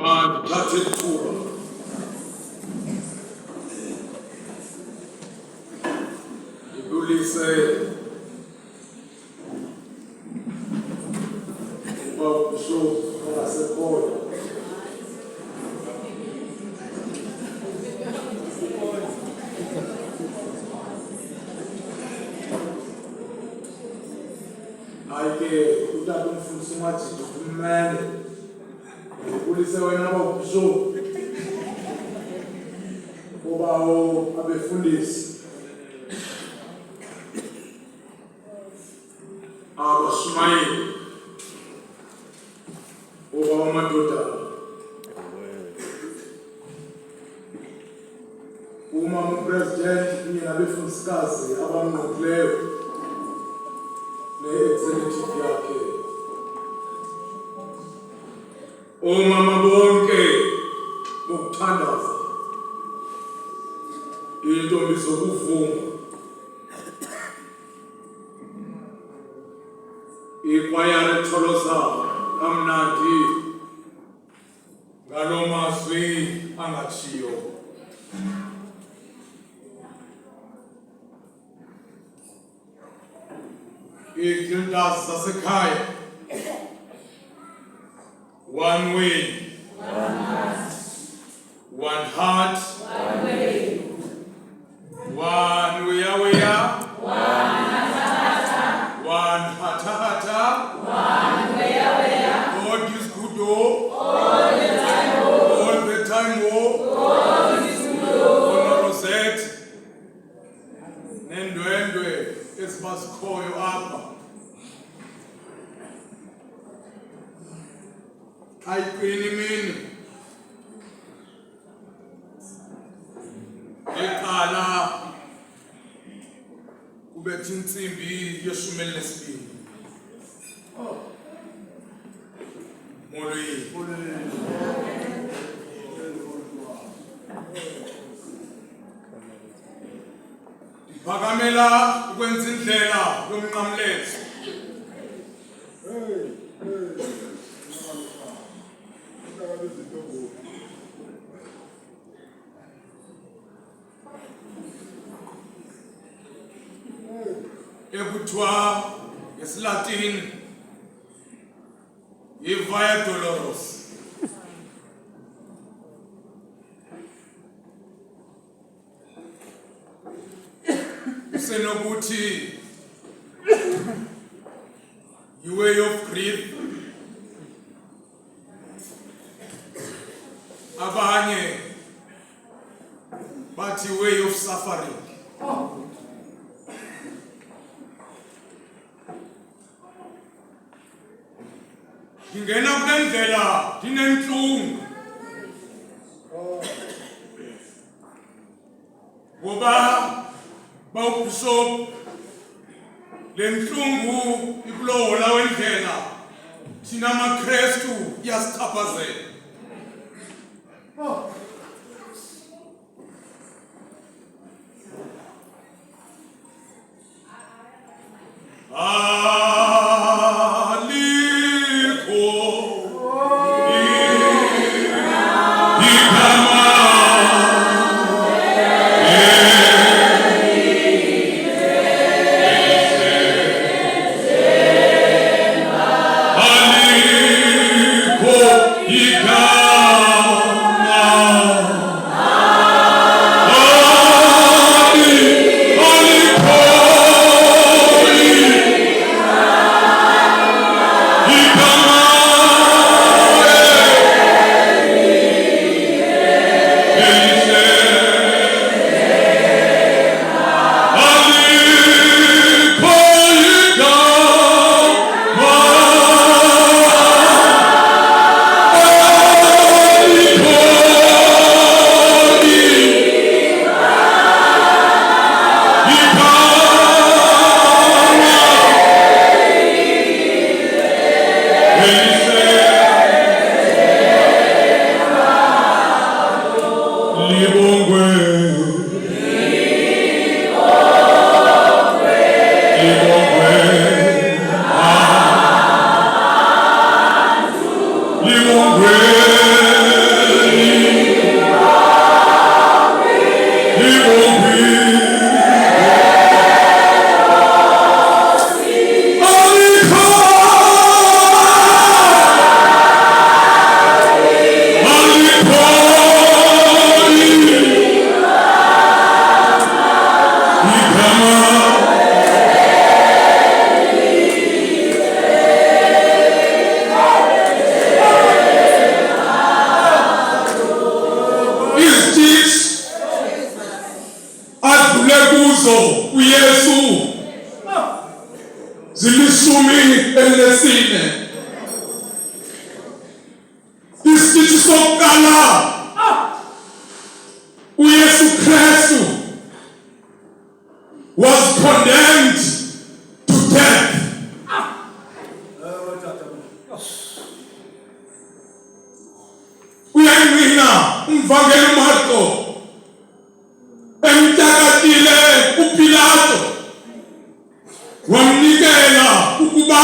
thathe ithuba ngibulise ubabhishophu ongasekhoyo ayike utata umfundisi uMajidi ummele ngibulise wena babhishophu obawo abefundisi abashumayeli obawo amadodana umama upresident kunye nabefundisikazi abamnqokileyo ne-executive yakhe omama bonke bokuthandaza intombi zokuvuma ikwayara etholoza kamnandi ngalo mazwi angatshiyo iGildas zasekhaya one way, one heart, one way, one hata, God is good all the time Ona Rosette nendwendwe esibasikhoyo apha ayiqini imini eqala kubetha insimbi ye-12 molweni ndiphakamela ukwenza indlela yomnqamlezo ekuthiwa ngesiLatini yi-Via Dolorosa. Usenokuthi yi-way of grief, abanye bathi way of suffering. Ngingena kule ndlela ndinentlungu ngoba bawubhishophu le ntlungu ikulowola wendlela thina maKrestu iyasichaphazela. You Sithi sokuqala uYesu Kristu was condemned to death. Uyayimina umvangeli uMarko emtakatile uPilato wamnikela ukuba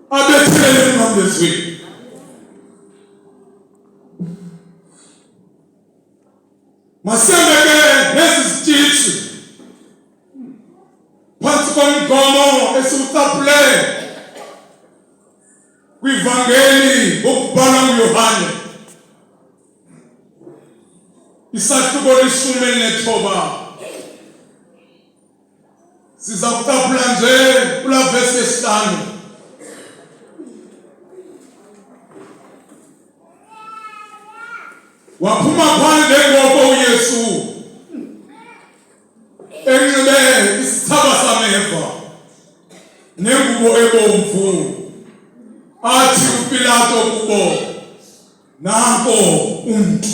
abethele emangezweni. Masembeke lezi zititshi phansi komgomo esiwucaphule kwivangeli ngokubhala nguYohane isahluko 19. Siza kucaphula nje kula verse yesihlanu. Waphuma phandle ngoko uYesu enxibe isithaba sameva nengubo ebomvu, athi uPilato kubo, nanko umntu.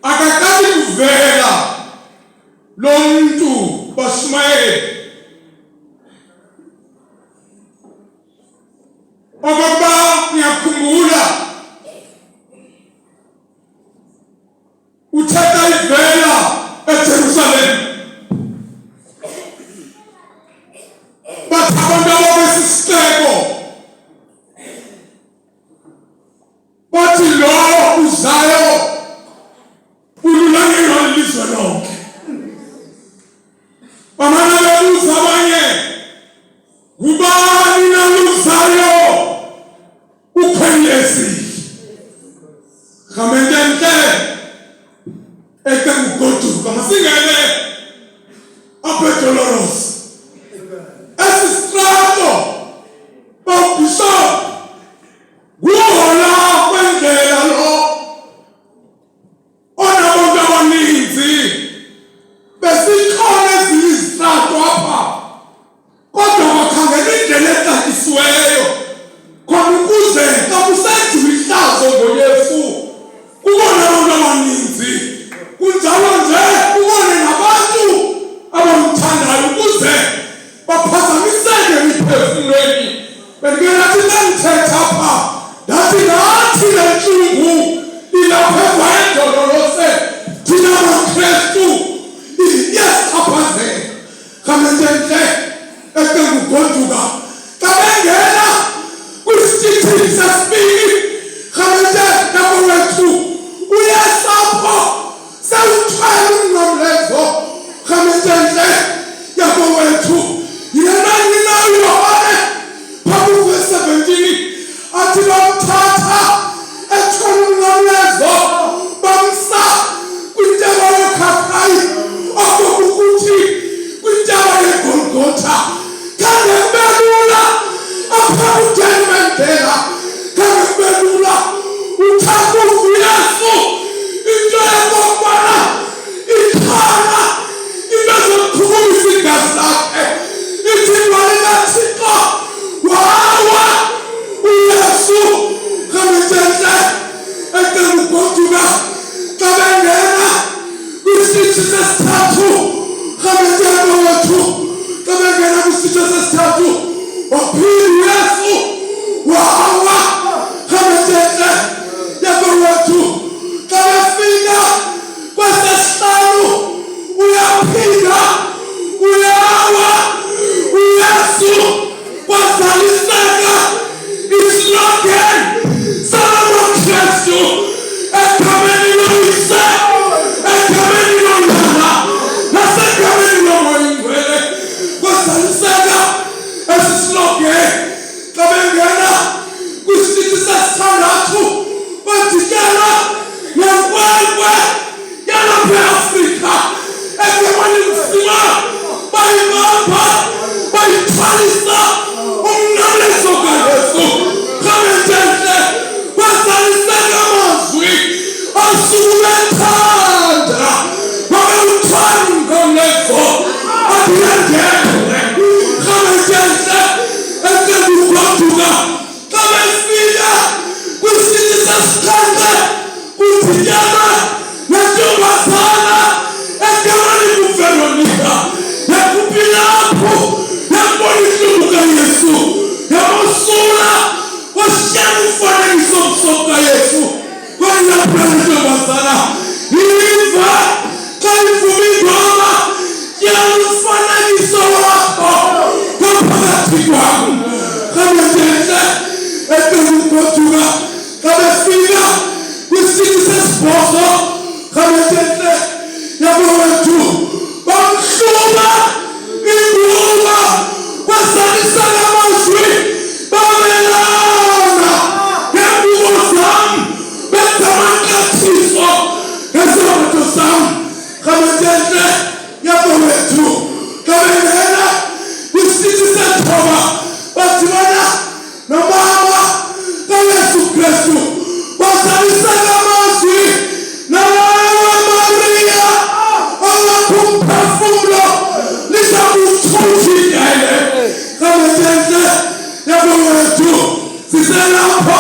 Akaqali kuvela lo mntu baShumayeli okokuba ngiyakhumbula uthatha ivela eJerusalem bathi abantu ababesisiteko bathi lo uzayo ululangela ilizwe lonke. Bamana bebuza abanye, ngubani naluzayo ukhwelesi? Khamentenhle ekengugoduka masingene apedoloros esistrato bishop guhola kwendlela lo onabantu abaninzi besikhona eziyizistrato apha kodwa bakhangela indlela exatyisiweyo khona ukuze xa kusenziwa ihlazo ngoYesu kubone abantu abaninzi, kunjalo nje kubone nabantu abamthandayo ukuze baphazamiseke emiphefumlweni. Bendike nathi ndithetha apha ndathi nathi le ntlungu ilapha ekwayendololose thina maKristu iyasichaphazela. Khamentenhle ekengugoduka xa bengena kwisithili sesibini khamentenhle wethu uyesapho sewuthwele umnqamlezo. Khamentenhle wethu yena nina uYohane phambi verse 17 athi bamthatha ethwele umnqamlezo bamsa kwintaba yeKhaphayi okukuthi kwintaba yeGolgotha. Khange kube lula apha uDani Mandela, khange kube lula uthatha uYesu into yokokubana ikhona into ezokukhulisa igazi lakhe ithi baleka Thixo wawa uYesu. Khamentenhle ekengugoduka xa bengena kwisitishi sesithathu. Khamentenhle wethu xa bengena kwisitishi sesithathu waphila uYesu wawa. Khamentenhle wethu xa befika kwesesihlanu uyaphinda uyawa. Kametenhle yabawethu siselapha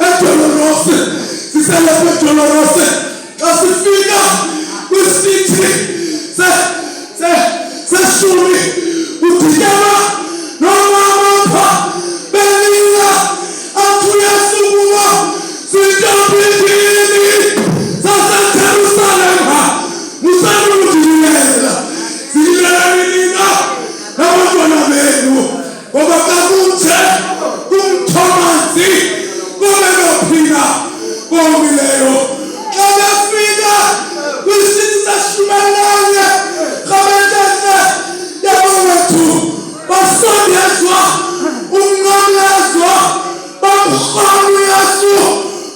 eDolorose siselapha eDolorose asifika kwisithi seshumi udikela nomama belila atuyasukuwa sijabidini saseJerusalem musanudilela silelanina nabantwana benu ngoba kakunje kumthomanzi kobelophila komileyo xa befika kwisithi seshumelane Kametenhle yabawethu basondezwa umnqamlezwa bamrhola uYesu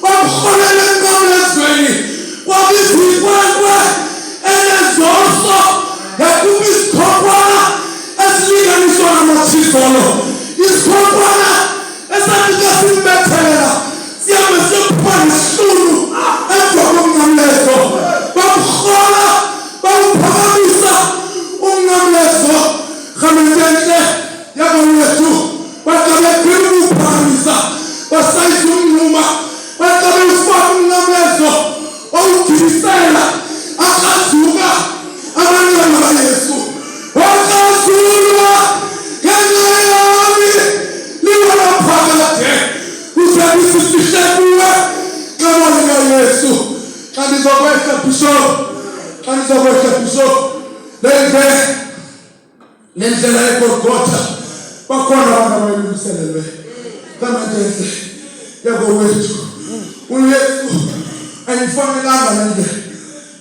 bamrholela emnqamlezweni kwabizinkwenkwe enezoso yakuba isikhonkwana esilinganiswa namatshizolo isikhonkwana esafika simbethelela siyabe siyophuma nesihlunu emva komnqamlezo bamrhola bawuphakamisa umnqamlezo Kametenhle yabawethu baqabe ukuphakamisa basayisa umnquma baqabe ufaka umnqamlezo owugilisela akazuka abantwana baYesu wakazulwa ngenxa yami liwela phakade kuze kusifihle kuwe xaba likaYesu xa ndizokwehla bishop lendlela eGolgotha bakhona abantu abayilungiselelwe Kametenhle yabawethu uYesu ayifanelanga le ndlela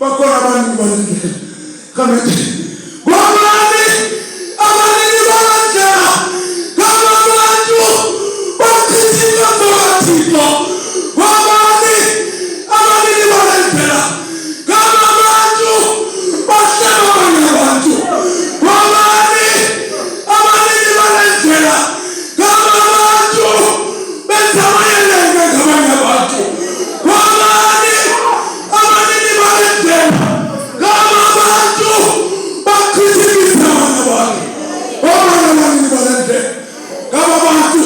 bakhona abantu balendlela Kametenhle ngobani abanini balendlela ngabantu bachithika zokaThixo ngobani abanini balendlela ngabantu bahleba abanye abantu ngobani abanini balendlela ngabantu benza amayelenge ngabanye abantu ngobani abanini balendlela ngabantu bachithikisa abanye abantu ngobani abanini balendlela ngabantu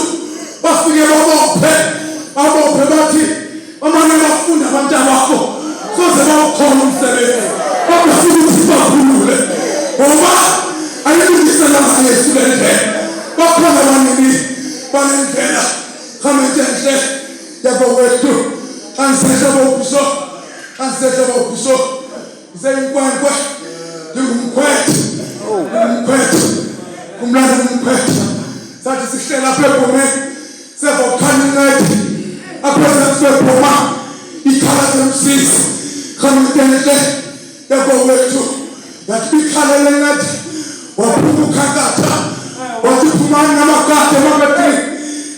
bafike babophe bathi amanye bafunda abantu abakho soze bawukhona umsebenzi babafika ukuthi bakhulule ngoba ayilungisela ngaYesu le ndlela bakhona abanini balendlela Kametenhle yabawethu ansesha bawubhisho iseyinkwenkwe ngumkhwetha kumlando kumkhwetha sathi sihlela apha ebhomeni sezokhanya incedi apha sesibhoma ikhala semsisi Kametenhle yabawethu yathi ikhala lencedi waphuma ukhankatha wathi phumani namagade amabetri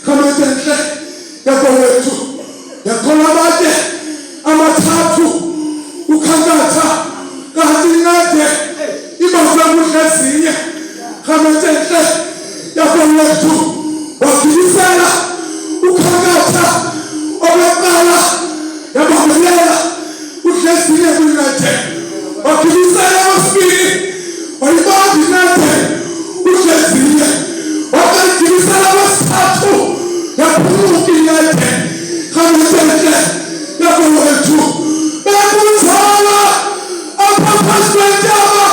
Kametenhle yabawethu yakhola abade amathathu ukhankatha kanti incede ibazwe kuhle ezinye Kametenhle yabawethu wagilisela ukhankatha obeqala yabambelela kuhle ezinye kuncede wagilisela okwesibili wayibamba incede kuhle ezinye wakagilisela okwesithathu yaphumuka incede Kametenhle yabawethu bekunjalo apha phezu kwentaba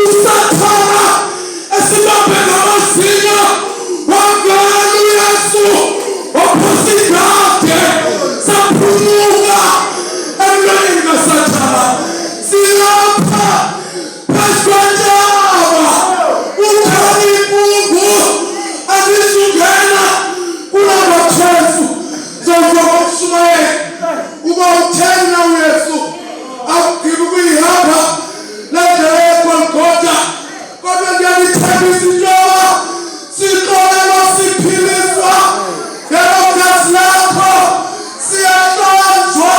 uSathana esibambe ngamazinyo wangena uYesu waphosa igade saphumuka emlonyeni kaSathana silapha phezu kwentaba ukhona impungu azizungena kulabathwefu zokusumayela uba uthena uYesu akugqiba ukuyihamba lendlela yeGolgotha kodwa ndiyalithembisa intoba sixolelwa siphiliswa ngelo gazi lakho siyahlonzwa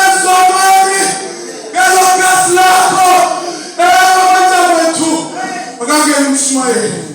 ezonweni ngelo gazi lakho ewe wethu makangene uMshumayeli